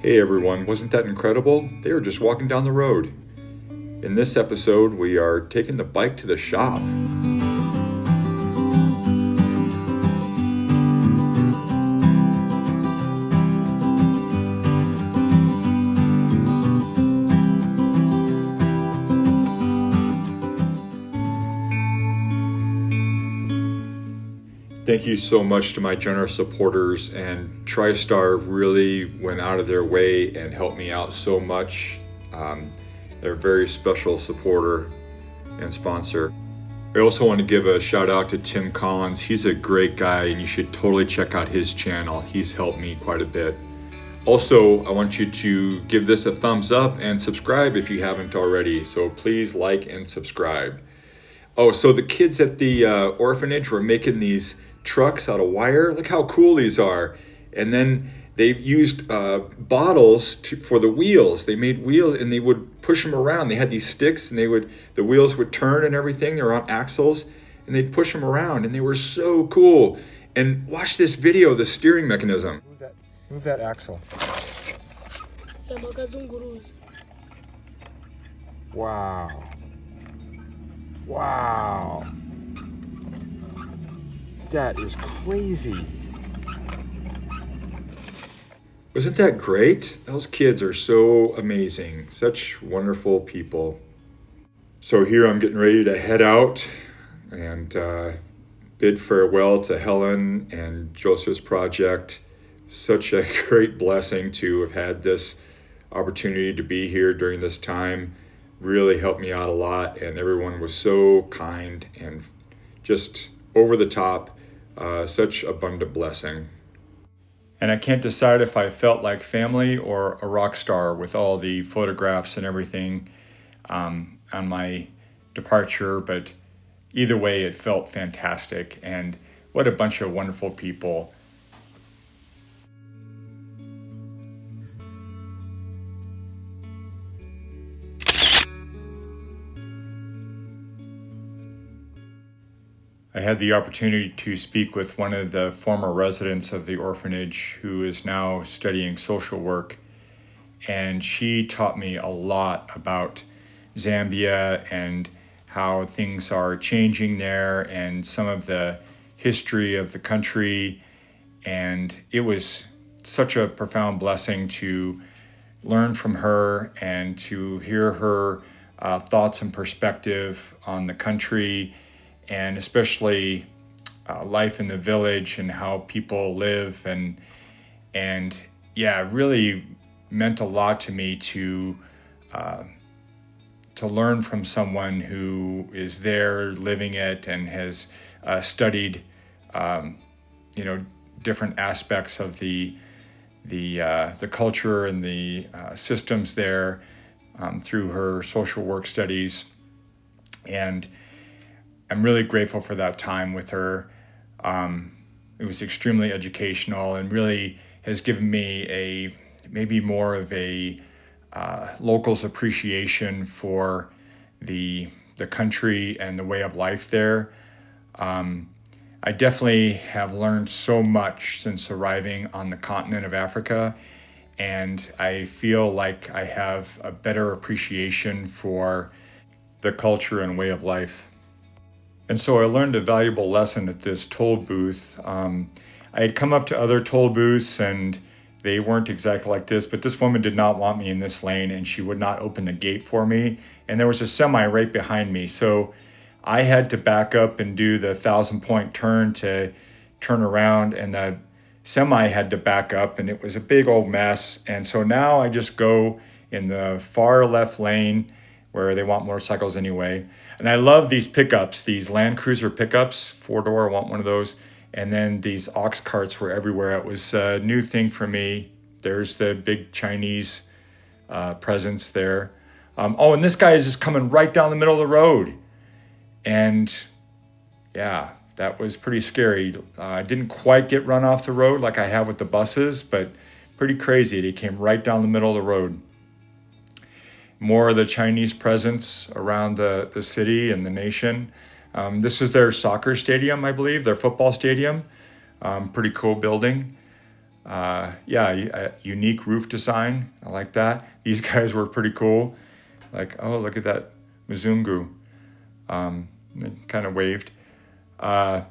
Hey everyone, wasn't that incredible? They were just walking down the road. In this episode, we are taking the bike to the shop. Thank you so much to my generous supporters, and TriStar really went out of their way and helped me out so much. They're a very special supporter and sponsor. I also want to give a shout out to Tim Collins. He's a great guy and you should totally check out his channel. He's helped me quite a bit. Also, I want you to give this a thumbs up and subscribe if you haven't already. So please like and subscribe. Oh, so the kids at the orphanage were making these trucks out of wire. Look how cool these are. And then they used bottles for the wheels. They made wheels and they would push them around. They had these sticks and the wheels would turn and everything. They were on axles and they'd push them around and they were so cool. And watch this video, the steering mechanism. Move that axle. Wow. Wow. That is crazy. Wasn't that great? Those kids are so amazing. Such wonderful people. So here I'm getting ready to head out and bid farewell to Helen and Joseph's project. Such a great blessing to have had this opportunity to be here during this time. Really helped me out a lot, and everyone was so kind and just over the top. Such abundant blessing. And I can't decide if I felt like family or a rock star with all the photographs and everything on my departure, but either way it felt fantastic, and what a bunch of wonderful people. I had the opportunity to speak with one of the former residents of the orphanage who is now studying social work, and she taught me a lot about Zambia and how things are changing there and some of the history of the country. And it was such a profound blessing to learn from her and to hear her thoughts and perspective on the country, and especially life in the village and how people live, and yeah, it really meant a lot to me to learn from someone who is there living it and has studied different aspects of the culture and the systems there through her social work studies. And I'm really grateful for that time with her. It was extremely educational and really has given me maybe more of a local's appreciation for the country and the way of life there. I definitely have learned so much since arriving on the continent of Africa, and I feel like I have a better appreciation for the culture and way of life. And so I learned a valuable lesson at this toll booth. I had come up to other toll booths and they weren't exactly like this, but this woman did not want me in this lane and she would not open the gate for me. And there was a semi right behind me. So I had to back up and do the 1,000-point turn to turn around, and the semi had to back up, and it was a big old mess. And so now I just go in the far left lane where they want motorcycles anyway. And I love these pickups, these Land Cruiser pickups, 4-door, I want one of those. And then these ox carts were everywhere. It was a new thing for me. There's the big Chinese presence there. And this guy is just coming right down the middle of the road. And yeah, that was pretty scary. I didn't quite get run off the road like I have with the buses, but pretty crazy. He came right down the middle of the road. More of the Chinese presence around the city and the nation. This is their soccer stadium, I believe, their football stadium. Pretty cool building. yeah, a unique roof design. I like that. These guys were pretty cool. Like, oh, look at that Mzungu. They kind of waved. And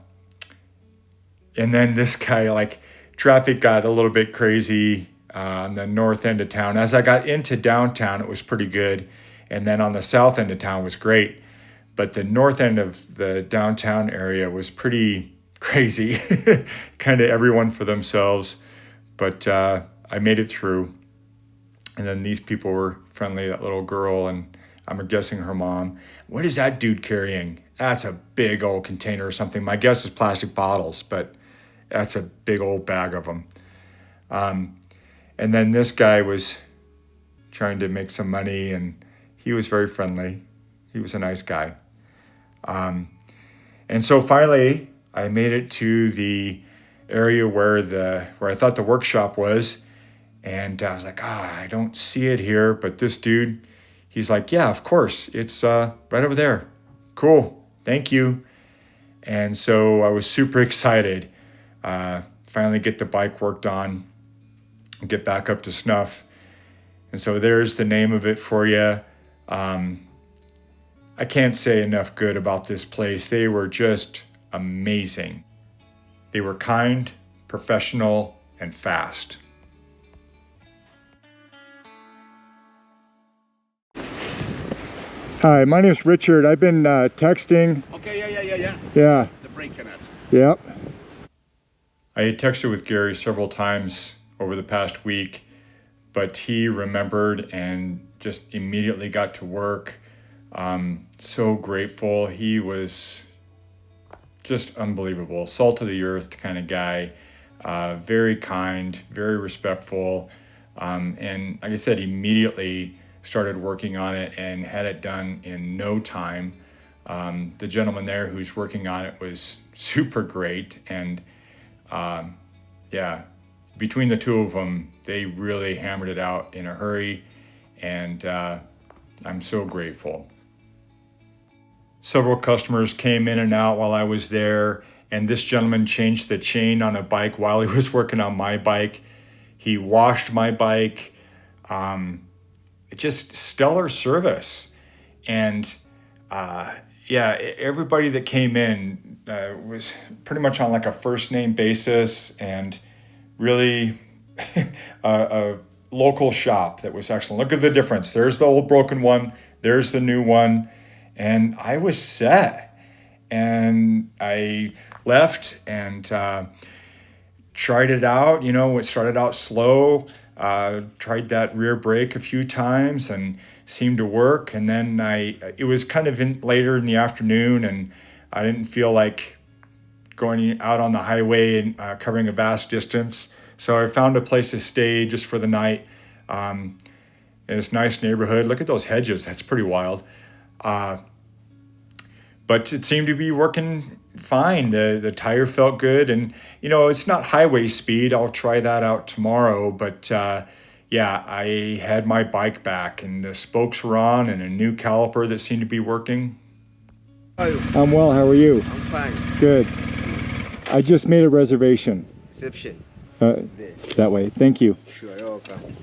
then this guy, like, traffic got a little bit crazy on the north end of town. As I got into downtown, it was pretty good. And then on the south end of town was great. But the north end of the downtown area was pretty crazy. Kind of everyone for themselves. But I made it through. And then these people were friendly, that little girl, and I'm guessing her mom. What is that dude carrying? That's a big old container or something. My guess is plastic bottles, but that's a big old bag of them. And then this guy was trying to make some money, and he was very friendly. He was a nice guy. And so finally, I made it to the area where I thought the workshop was, and I was like, I don't see it here. But this dude, he's like, yeah, of course, it's right over there. Cool, thank you. And so I was super excited. Finally get the bike worked on, and get back up to snuff. And so there's the name of it for you. I can't say enough good about this place. They were just amazing. They were kind, professional, and fast. Hi, my name's Richard. I've been texting. Okay, yeah. Yeah. The brake connect. Yep. I had texted with Gary several times over the past week, but he remembered and just immediately got to work. So grateful. He was just unbelievable. Salt of the earth kind of guy. Very kind, very respectful. And like I said, immediately started working on it and had it done in no time. The gentleman there who's working on it was super great. And yeah, between the two of them, they really hammered it out in a hurry. And I'm so grateful. Several customers came in and out while I was there, and this gentleman changed the chain on a bike while he was working on my bike. He washed my bike. Just stellar service. And yeah, everybody that came in was pretty much on like a first name basis, and really a local shop that was excellent. Look at the difference. There's the old broken one. There's the new one. And I was set. And I left and tried it out. It started out slow. Tried that rear brake a few times and seemed to work. And then it was kind of later in the afternoon, and I didn't feel like going out on the highway and covering a vast distance. So I found a place to stay just for the night in this nice neighborhood. Look at those hedges. That's pretty wild. But it seemed to be working fine. The tire felt good. And, it's not highway speed. I'll try that out tomorrow. But, yeah, I had my bike back, and the spokes were on, and a new caliper that seemed to be working. How are you? I'm well. How are you? I'm fine. Good. I just made a reservation. Reception. That way. Thank you. Sure, you're welcome.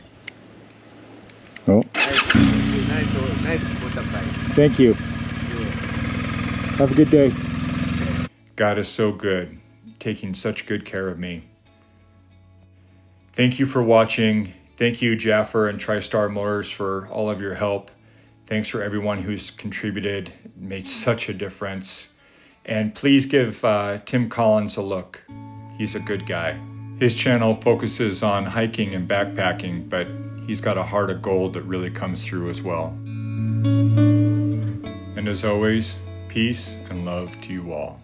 Oh, Nice motorbike. thank you. Sure. Have a good day. God is so good, taking such good care of me. Thank you for watching. Thank you, Jafar and TriStar Motors, for all of your help. Thanks for everyone who's contributed, made such a difference. And please give Tim Collins a look. He's a good guy. His channel focuses on hiking and backpacking, but he's got a heart of gold that really comes through as well. And as always, peace and love to you all.